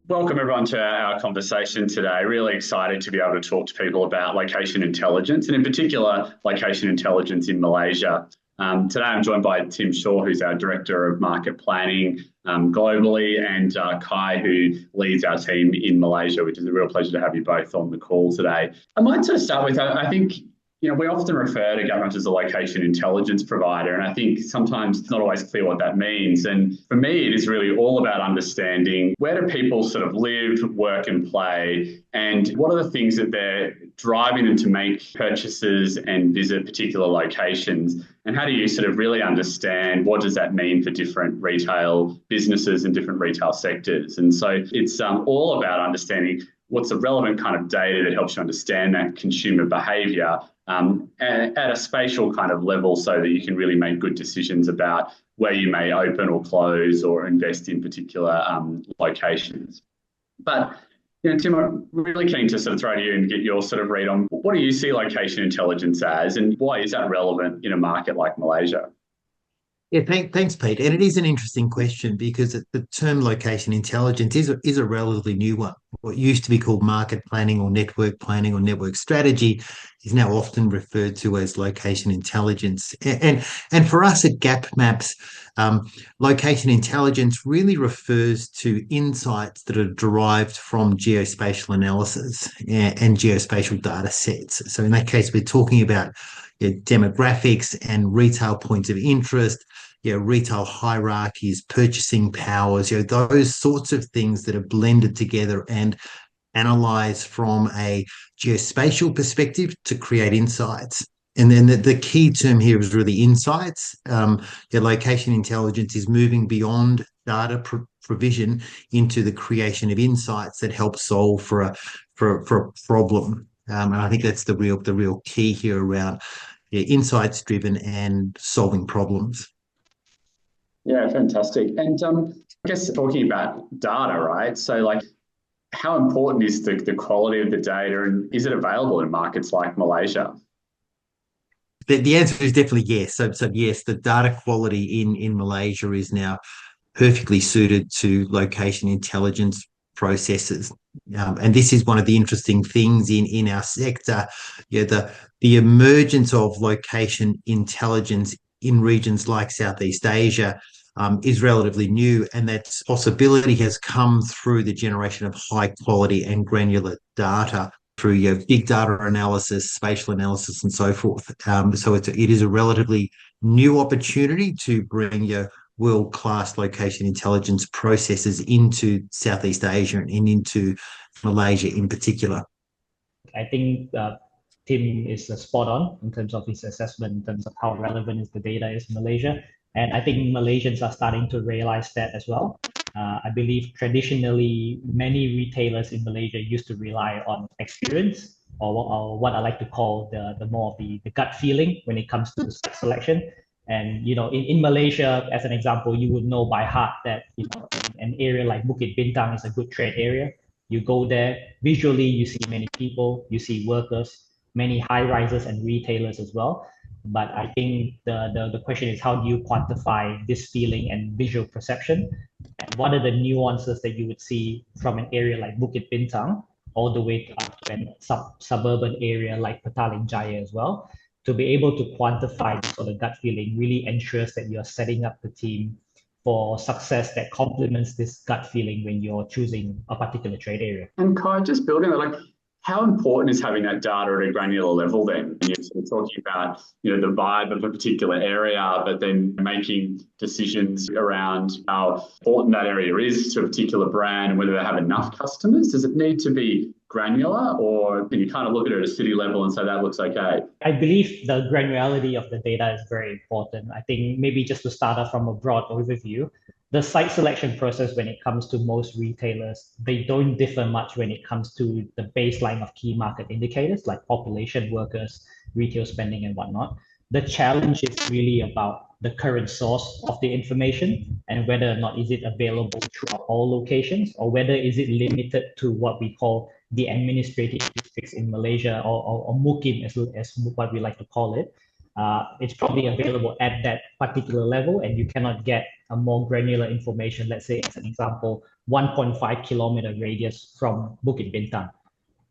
Welcome everyone to our conversation today. Really excited to be able to talk to people about location intelligence and in particular location intelligence in Malaysia. Today I'm joined by Tim Shaw, who's our Director of Market Planning globally, and Kai, who leads our team in Malaysia, which is a real pleasure to have you both on the call today. I might sort of start with, I think, we often refer to government as a location intelligence provider, and I think sometimes it's not always clear what that means. And for me, it is really all about understanding where do people sort of live, work and play, and what are the things that they're driving them to make purchases and visit particular locations, and how do you sort of really understand what does that mean for different retail businesses and different retail sectors. And so it's all about understanding what's the relevant kind of data that helps you understand that consumer behaviour at a spatial kind of level so that you can really make good decisions about where you may open or close or invest in particular locations. But Tim, I'm really keen to sort of throw to you and get your sort of read on what do you see location intelligence as, and why is that relevant in a market like Malaysia? Yeah, thanks, Pete. And it is an interesting question because the term location intelligence is a relatively new one. What used to be called market planning or network strategy is now often referred to as location intelligence. And for us at Gap Maps, location intelligence really refers to insights that are derived from geospatial analysis and geospatial data sets. So in that case, we're talking about demographics and retail points of interest, retail hierarchies, purchasing powers, those sorts of things that are blended together and analyzed from a geospatial perspective to create insights. And then the key term here is really insights. Location intelligence is moving beyond data provision into the creation of insights that help solve for a problem. And I think that's the real key here around insights driven and solving problems. Yeah, fantastic. And I guess talking about data, right? So how important is the quality of the data, and is it available in markets like Malaysia? The answer is definitely yes. So yes, the data quality in Malaysia is now perfectly suited to location intelligence processes. And this is one of the interesting things in our sector. The emergence of location intelligence in regions like Southeast Asia is relatively new, and that possibility has come through the generation of high quality and granular data through your big data analysis, spatial analysis, and so forth. So it is a relatively new opportunity to bring your world-class location intelligence processes into Southeast Asia and into Malaysia in particular. I think Tim is spot on in terms of his assessment, in terms of how relevant is the data is in Malaysia. And I think Malaysians are starting to realize that as well. I believe traditionally, many retailers in Malaysia used to rely on experience, or what I like to call the more of the gut feeling when it comes to site selection. And in Malaysia, as an example, you would know by heart that an area like Bukit Bintang is a good trade area. You go there, visually you see many people, you see workers, many high rises and retailers as well. But I think the question is, how do you quantify this feeling and visual perception? And what are the nuances that you would see from an area like Bukit Bintang all the way up to a suburban area like Petaling Jaya as well? To be able to quantify this sort of gut feeling really ensures that you're setting up the team for success that complements this gut feeling when you're choosing a particular trade area. And Kai, just building that, how important is having that data at a granular level then? You're sort of talking about, the vibe of a particular area, but then making decisions around how important that area is to a particular brand and whether they have enough customers. Does it need to be granular, or can you kind of look at it at a city level and say that looks okay? I believe the granularity of the data is very important. I think maybe just to start off from a broad overview, the site selection process when it comes to most retailers, they don't differ much when it comes to the baseline of key market indicators like population, workers, retail spending, and whatnot. The challenge is really about the current source of the information and whether or not is it available throughout all locations, or whether is it limited to what we call the administrative districts in Malaysia, or MUKIM as what we like to call it. it's probably available at that particular level, and you cannot get a more granular information, let's say, as an example, 1.5 kilometer radius from Bukit Bintang.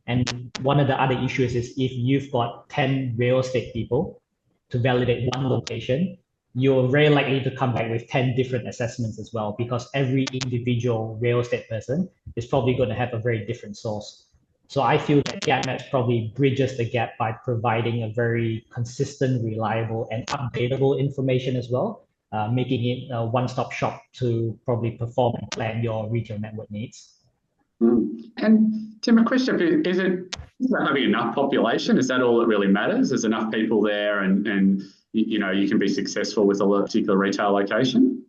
And one of the other issues is if you've got 10 real estate people to validate one location, you're very likely to come back with 10 different assessments as well, because every individual real estate person is probably going to have a very different source. So I feel that GapMaps probably bridges the gap by providing a very consistent, reliable, and updatable information as well, making it a one-stop shop to probably perform and plan your retail network needs. And Tim, a question for you, is it having enough population? Is that all that really matters? There's enough people there and you can be successful with a particular retail location?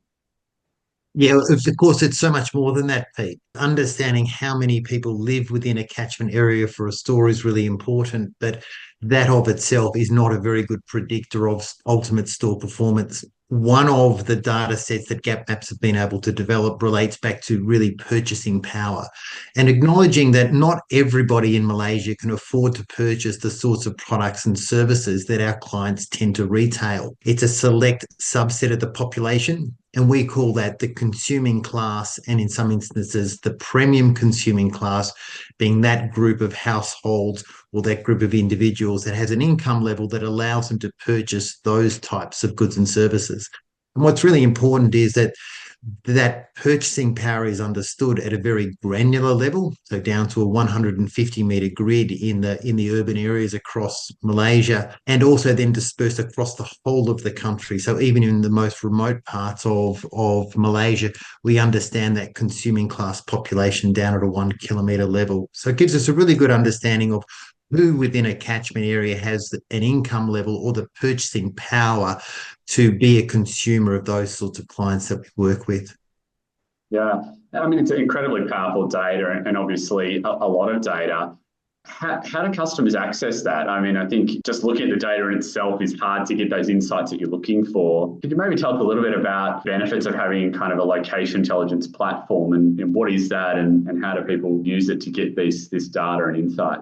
Yeah, of course, it's so much more than that, Pete. Understanding how many people live within a catchment area for a store is really important, but that of itself is not a very good predictor of ultimate store performance. One of the data sets that GapMaps have been able to develop relates back to really purchasing power and acknowledging that not everybody in Malaysia can afford to purchase the sorts of products and services that our clients tend to retail. It's a select subset of the population, and we call that the consuming class, and in some instances, the premium consuming class, being that group of households or that group of individuals that has an income level that allows them to purchase those types of goods and services. And what's really important is that purchasing power is understood at a very granular level, so down to a 150-meter grid in the urban areas across Malaysia, and also then dispersed across the whole of the country. So even in the most remote parts of Malaysia, we understand that consuming class population down at a 1 kilometer level. So it gives us a really good understanding of who within a catchment area has an income level or the purchasing power to be a consumer of those sorts of clients that we work with. Yeah, I mean, it's incredibly powerful data and obviously a lot of data. How do customers access that? I mean, I think just looking at the data in itself is hard to get those insights that you're looking for. Could you maybe tell us a little bit about benefits of having kind of a location intelligence platform and what is that and how do people use it to get this data and insight?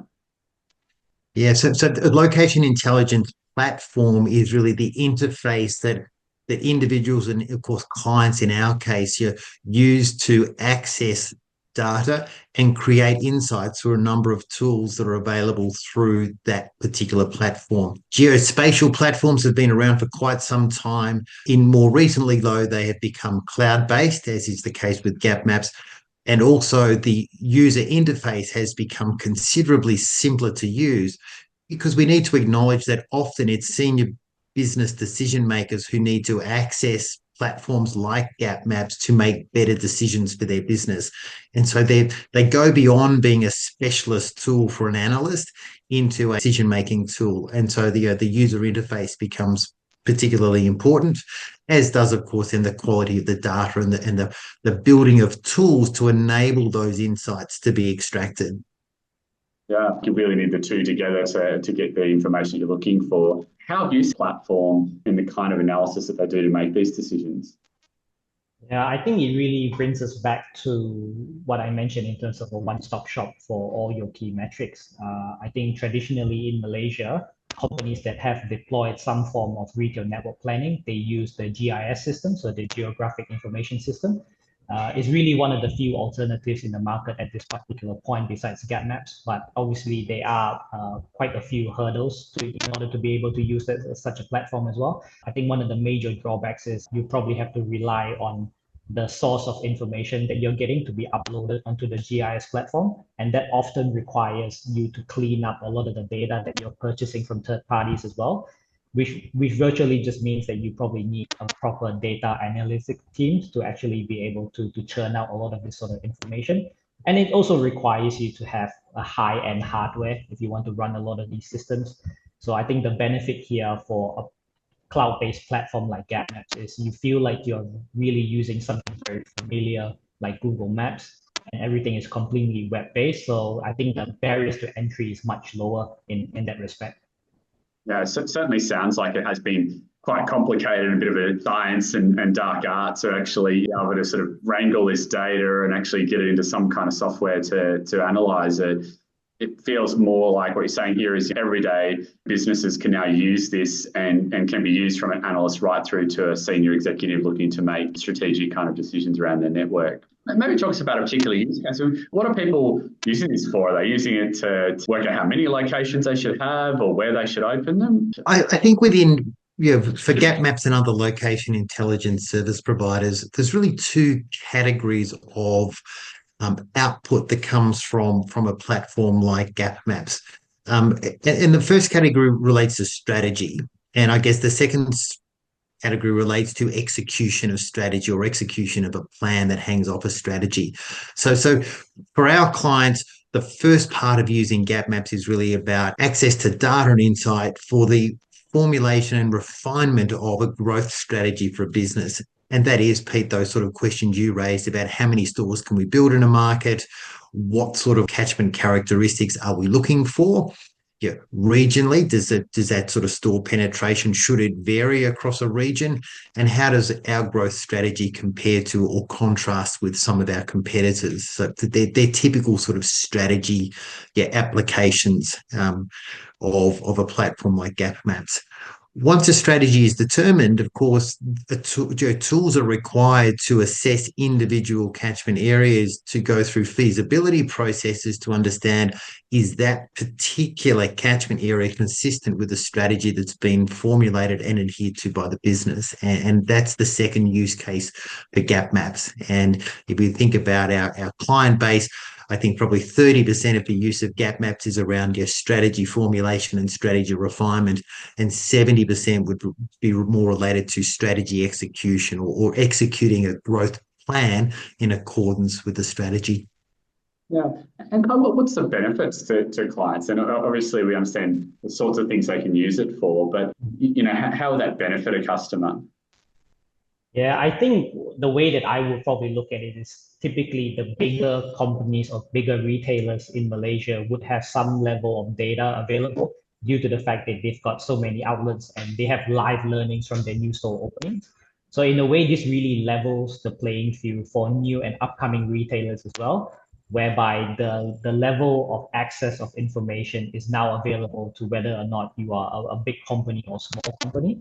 Yeah, so the location intelligence platform is really the interface that individuals and, of course, clients in our case use to access data and create insights through a number of tools that are available through that particular platform. Geospatial platforms have been around for quite some time. More recently, though, they have become cloud-based, as is the case with GapMaps. And also the user interface has become considerably simpler to use because we need to acknowledge that often it's senior business decision makers who need to access platforms like GapMaps to make better decisions for their business. And so they go beyond being a specialist tool for an analyst into a decision-making tool. And so the user interface becomes particularly important, as does, of course, in the quality of the data and the building of tools to enable those insights to be extracted. Yeah, you really need the two together to get the information you're looking for. How have you used the platform in the kind of analysis that they do to make these decisions? Yeah, I think it really brings us back to what I mentioned in terms of a one-stop shop for all your key metrics. I think traditionally in Malaysia, companies that have deployed some form of retail network planning, they use the GIS system, so the Geographic Information System. It's really one of the few alternatives in the market at this particular point besides GapMaps, but obviously there are quite a few hurdles in order to be able to use such a platform as well. I think one of the major drawbacks is you probably have to rely on the source of information that you're getting to be uploaded onto the GIS platform. And that often requires you to clean up a lot of the data that you're purchasing from third parties as well, which virtually just means that you probably need a proper data analytic teams to actually be able to churn out a lot of this sort of information. And it also requires you to have a high-end hardware if you want to run a lot of these systems. So I think the benefit here for a cloud-based platform like GapMaps is you feel like you're really using something very familiar like Google Maps, and everything is completely web-based. So I think the barriers to entry is much lower in that respect. Yeah, it certainly sounds like it has been quite complicated and a bit of a science and dark art to actually be able to sort of wrangle this data and actually get it into some kind of software to analyze it. it feels more like what you're saying here is everyday businesses can now use this and can be used from an analyst right through to a senior executive looking to make strategic kind of decisions around their network. Maybe talk us about a particular use case. What are people using this for? Are they using it to work out how many locations they should have or where they should open them? I think within, for gap maps and other location intelligence service providers, there's really two categories of output that comes from a platform like Gap Maps. And the first category relates to strategy. And I guess the second category relates to execution of strategy or execution of a plan that hangs off a strategy. So for our clients, the first part of using Gap Maps is really about access to data and insight for the formulation and refinement of a growth strategy for a business. And that is, Pete, those sort of questions you raised about how many stores can we build in a market? What sort of catchment characteristics are we looking for? Yeah, regionally, does that sort of store penetration, should it vary across a region? And how does our growth strategy compare to or contrast with some of our competitors? So they're typical sort of strategy applications of a platform like Gap Maps. Once a strategy is determined, of course, tools are required to assess individual catchment areas, to go through feasibility processes to understand, is that particular catchment area consistent with the strategy that's been formulated and adhered to by the business? And that's the second use case for Gap Maps. And if we think about our client base, I think probably 30% of the use of Gap Maps is around your strategy formulation and strategy refinement, and 70% would be more related to strategy execution or executing a growth plan in accordance with the strategy. Yeah. And what's the benefits to clients? And obviously we understand the sorts of things they can use it for, but how would that benefit a customer? Yeah, I think the way that I would probably look at it is typically the bigger companies or bigger retailers in Malaysia would have some level of data available due to the fact that they've got so many outlets and they have live learnings from their new store openings. So in a way, this really levels the playing field for new and upcoming retailers as well, whereby the level of access of information is now available to whether or not you are a big company or small company.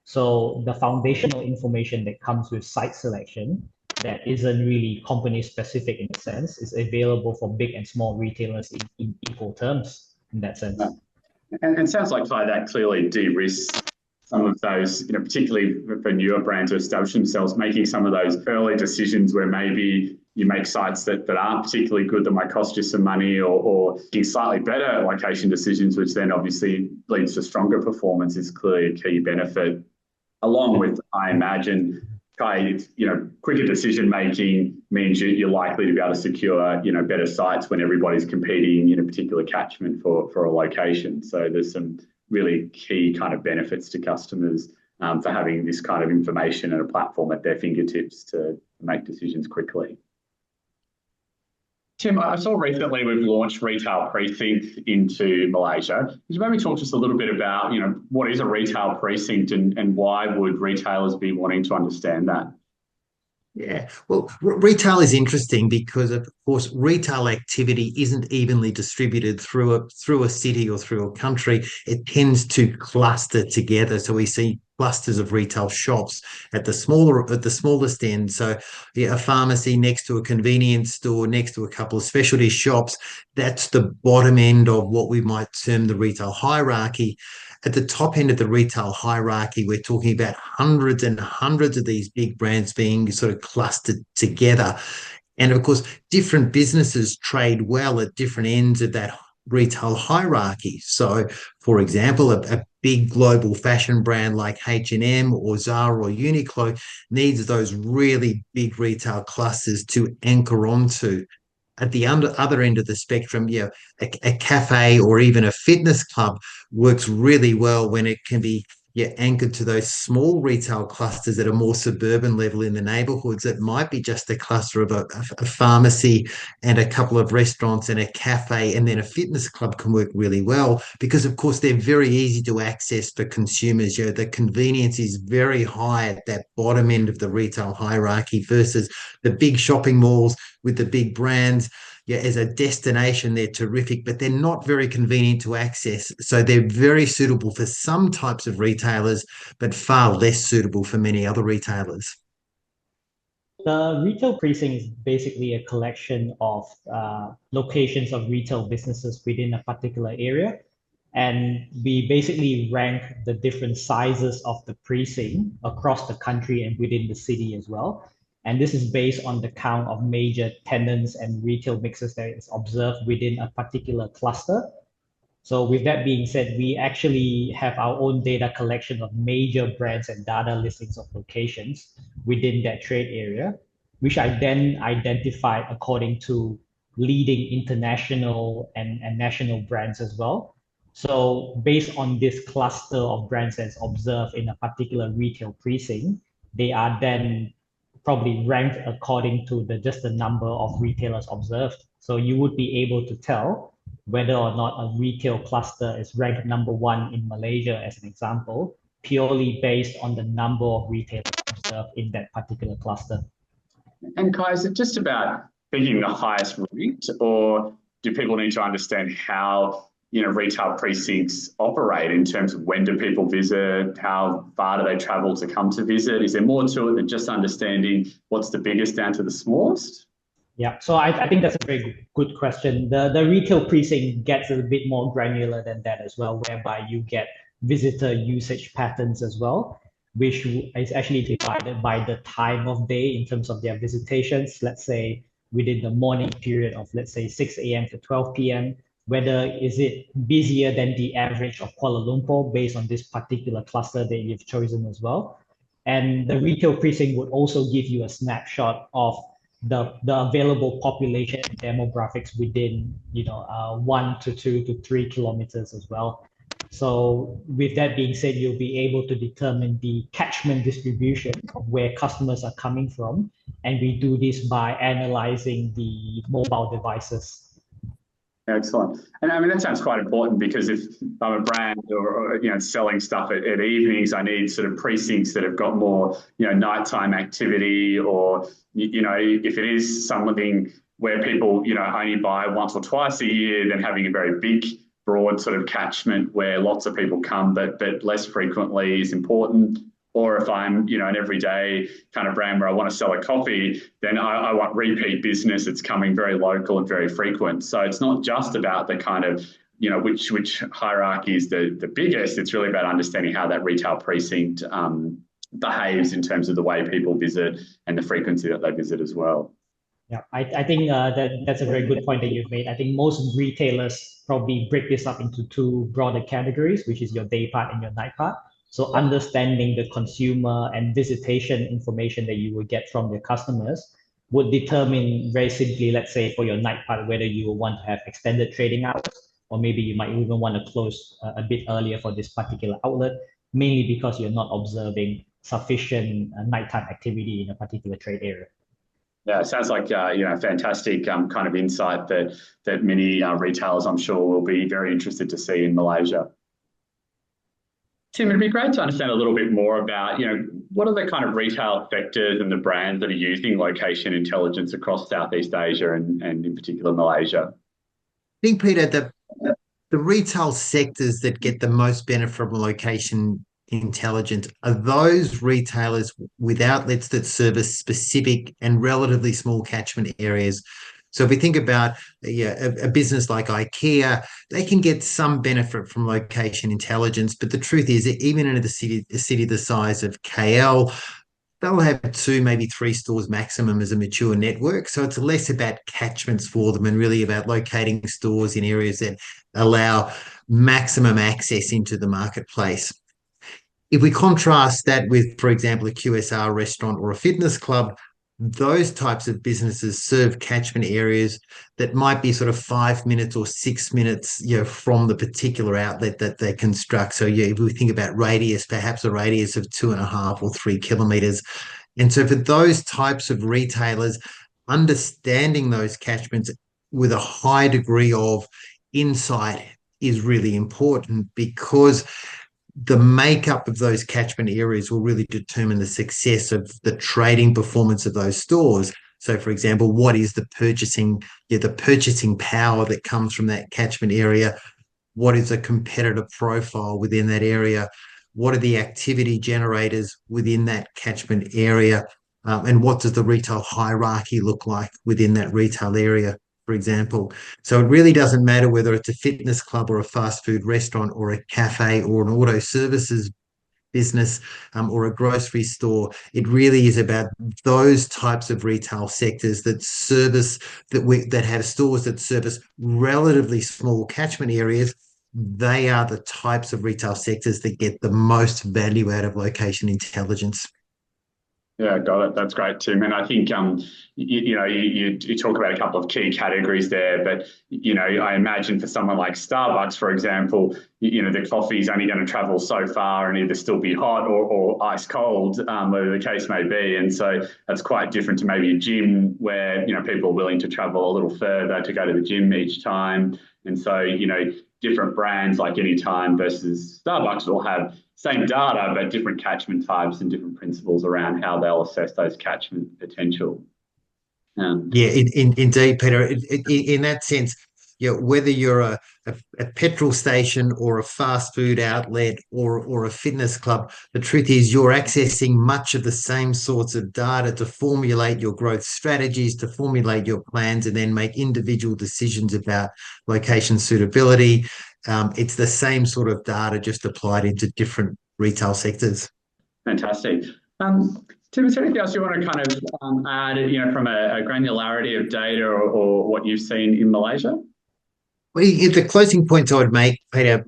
So the foundational information that comes with site selection that isn't really company specific in a sense is available for big and small retailers in equal terms in that sense. And it sounds like that clearly de-risks some of those, particularly for newer brands to establish themselves, making some of those early decisions where maybe you make sites that aren't particularly good, that might cost you some money, or slightly better location decisions, which then obviously leads to stronger performance, is clearly a key benefit. Along with, I imagine, quicker decision making means you're likely to be able to secure, better sites when everybody's competing in a particular catchment for a location. So there's some really key kind of benefits to customers for having this kind of information and a platform at their fingertips to make decisions quickly. Tim, I saw recently we've launched Retail Precinct into Malaysia. Could you maybe talk to us a little bit about, what is a retail precinct and why would retailers be wanting to understand that? Yeah, well, retail is interesting because, of course, retail activity isn't evenly distributed through a city or through a country. It tends to cluster together. So we see clusters of retail shops at the smallest end. So a pharmacy next to a convenience store, next to a couple of specialty shops. That's the bottom end of what we might term the retail hierarchy. At the top end of the retail hierarchy, we're talking about hundreds and hundreds of these big brands being sort of clustered together. And of course, different businesses trade well at different ends of that retail hierarchy. So, for example, a big global fashion brand like H&M or Zara or Uniqlo needs those really big retail clusters to anchor onto. At the other end of the spectrum, a cafe or even a fitness club works really well when it can be anchored to those small retail clusters that are more suburban level in the neighborhoods. It might be just a cluster of a pharmacy and a couple of restaurants and a cafe, and then a fitness club can work really well because, of course, they're very easy to access for consumers. The convenience is very high at that bottom end of the retail hierarchy versus the big shopping malls with the big brands. yeah, as a destination, they're terrific, but they're not very convenient to access. So they're very suitable for some types of retailers, but far less suitable for many other retailers. The retail precinct is basically a collection of locations of retail businesses within a particular area. And we basically rank the different sizes of the precinct across the country and within the city as well. And this is based on the count of major tenants and retail mixes that is observed within a particular cluster. So with that being said, we actually have our own data collection of major brands and data listings of locations within that trade area, which I then identified according to leading international and national brands as well. So based on this cluster of brands that's observed in a particular retail precinct, they are then probably ranked according to just the number of retailers observed. So you would be able to tell whether or not a retail cluster is ranked number one in Malaysia, as an example, purely based on the number of retailers observed in that particular cluster. And Kai, is it just about picking the highest rate, or do people need to understand how retail precincts operate in terms of when do people visit, how far do they travel to come to visit? Is there more to it than just understanding what's the biggest down to the smallest? Yeah, so I think that's a very good question. The retail precinct gets a bit more granular than that as well, whereby you get visitor usage patterns as well, which is actually divided by the time of day in terms of their visitations. Let's say within the morning period of, let's say, 6 a.m. to 12 p.m., whether is it busier than the average of Kuala Lumpur based on this particular cluster that you've chosen as well. And the retail precinct would also give you a snapshot of the available population and demographics within 1 to 2 to 3 kilometers as well. So with that being said, you'll be able to determine the catchment distribution of where customers are coming from, and we do this by analyzing the mobile devices. Excellent. And I mean, that sounds quite important, because if I'm a brand or selling stuff at evenings, I need sort of precincts that have got more, nighttime activity, or, if it is something where people, only buy once or twice a year, then having a very big, broad sort of catchment where lots of people come, but less frequently is important. Or if I'm, an everyday kind of brand where I want to sell a coffee, then I want repeat business. It's coming very local and very frequent. So it's not just about the kind of, which hierarchy is the biggest. It's really about understanding how that retail precinct behaves in terms of the way people visit and the frequency that they visit as well. Yeah, I think that's a very good point that you've made. I think most retailers probably break this up into two broader categories, which is your day part and your night part. So understanding the consumer and visitation information that you will get from your customers would determine very simply, let's say for your night part, whether you will want to have extended trading hours, or maybe you might even want to close a bit earlier for this particular outlet, mainly because you're not observing sufficient nighttime activity in a particular trade area. Yeah, it sounds like fantastic kind of insight that many retailers, I'm sure, will be very interested to see in Malaysia. Tim, it'd be great to understand a little bit more about, what are the kind of retail sectors and the brands that are using location intelligence across Southeast Asia and in particular Malaysia? I think, Peter, the retail sectors that get the most benefit from location intelligence are those retailers with outlets that service specific and relatively small catchment areas. So if we think about a business like IKEA, they can get some benefit from location intelligence, but the truth is that even in a city the size of KL, they'll have 2, maybe 3 stores maximum as a mature network. So it's less about catchments for them and really about locating stores in areas that allow maximum access into the marketplace. If we contrast that with, for example, a QSR restaurant or a fitness club, those types of businesses serve catchment areas that might be sort of 5 minutes or 6 minutes, from the particular outlet that they construct. So, if we think about radius, perhaps a radius of 2.5 or 3 kilometers. And so for those types of retailers, understanding those catchments with a high degree of insight is really important, because the makeup of those catchment areas will really determine the success of the trading performance of those stores. So, for example, what is the purchasing power that comes from that catchment area? What is the competitive profile within that area? What are the activity generators within that catchment area? And what does the retail hierarchy look like within that retail area, for example? So it really doesn't matter whether it's a fitness club or a fast food restaurant or a cafe or an auto services business, or a grocery store. It really is about those types of retail sectors that service that have stores that service relatively small catchment areas. They are the types of retail sectors that get the most value out of location intelligence. Yeah, got it. That's great, Tim. And I think you talk about a couple of key categories there, but I imagine for someone like Starbucks, for example, the coffee is only going to travel so far and either still be hot or ice cold, whatever the case may be. And so that's quite different to maybe a gym where people are willing to travel a little further to go to the gym each time. And so different brands like Anytime versus Starbucks will have same data, but different catchment types and different principles around how they'll assess those catchment potential. Yeah, indeed, Peter. In that sense, whether you're a petrol station or a fast food outlet or a fitness club, the truth is you're accessing much of the same sorts of data to formulate your growth strategies, to formulate your plans, and then make individual decisions about location suitability. It's the same sort of data, just applied into different retail sectors. Fantastic. Tim, is there anything else you want to kind of add, from a granularity of data or what you've seen in Malaysia? Well, the closing points I would make, Peter,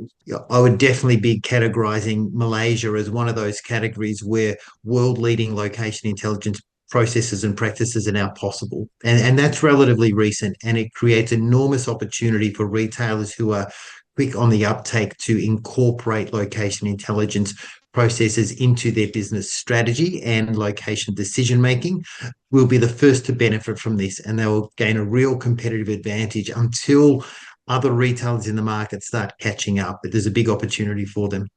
I would definitely be categorizing Malaysia as one of those categories where world-leading location intelligence processes and practices are now possible. And that's relatively recent, and it creates enormous opportunity for retailers who are quick on the uptake to incorporate location intelligence processes into their business strategy and location decision making. Will be the first to benefit from this, and they will gain a real competitive advantage until other retailers in the market start catching up. But there's a big opportunity for them.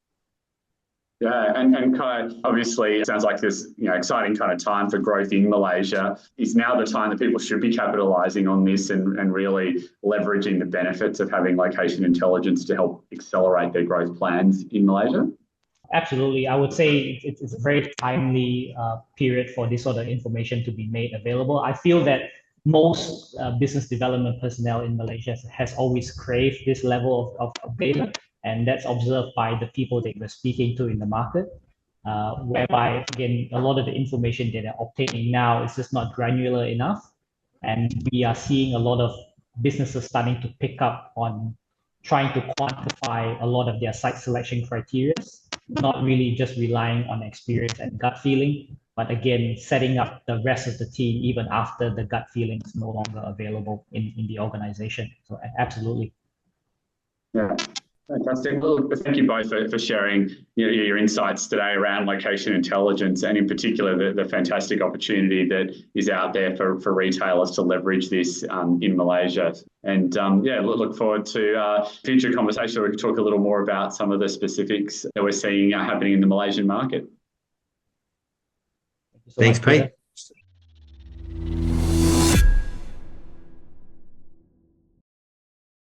Yeah, and kind of obviously it sounds like this exciting kind of time for growth in Malaysia. Is now the time that people should be capitalizing on this and really leveraging the benefits of having location intelligence to help accelerate their growth plans in Malaysia? Absolutely. I would say it's a very timely period for this sort of information to be made available. I feel that most business development personnel in Malaysia has always craved this level of data, and that's observed by the people that we're speaking to in the market, whereby, again, a lot of the information that they're obtaining now is just not granular enough. And we are seeing a lot of businesses starting to pick up on trying to quantify a lot of their site selection criteria, not really just relying on experience and gut feeling, but again, setting up the rest of the team even after the gut feeling is no longer available in the organization. So absolutely. Yeah. Fantastic. Well, thank you both for sharing your insights today around location intelligence, and in particular the fantastic opportunity that is out there for retailers to leverage this in Malaysia. And look forward to future conversation where we can talk a little more about some of the specifics that we're seeing happening in the Malaysian market. Thanks, Pete.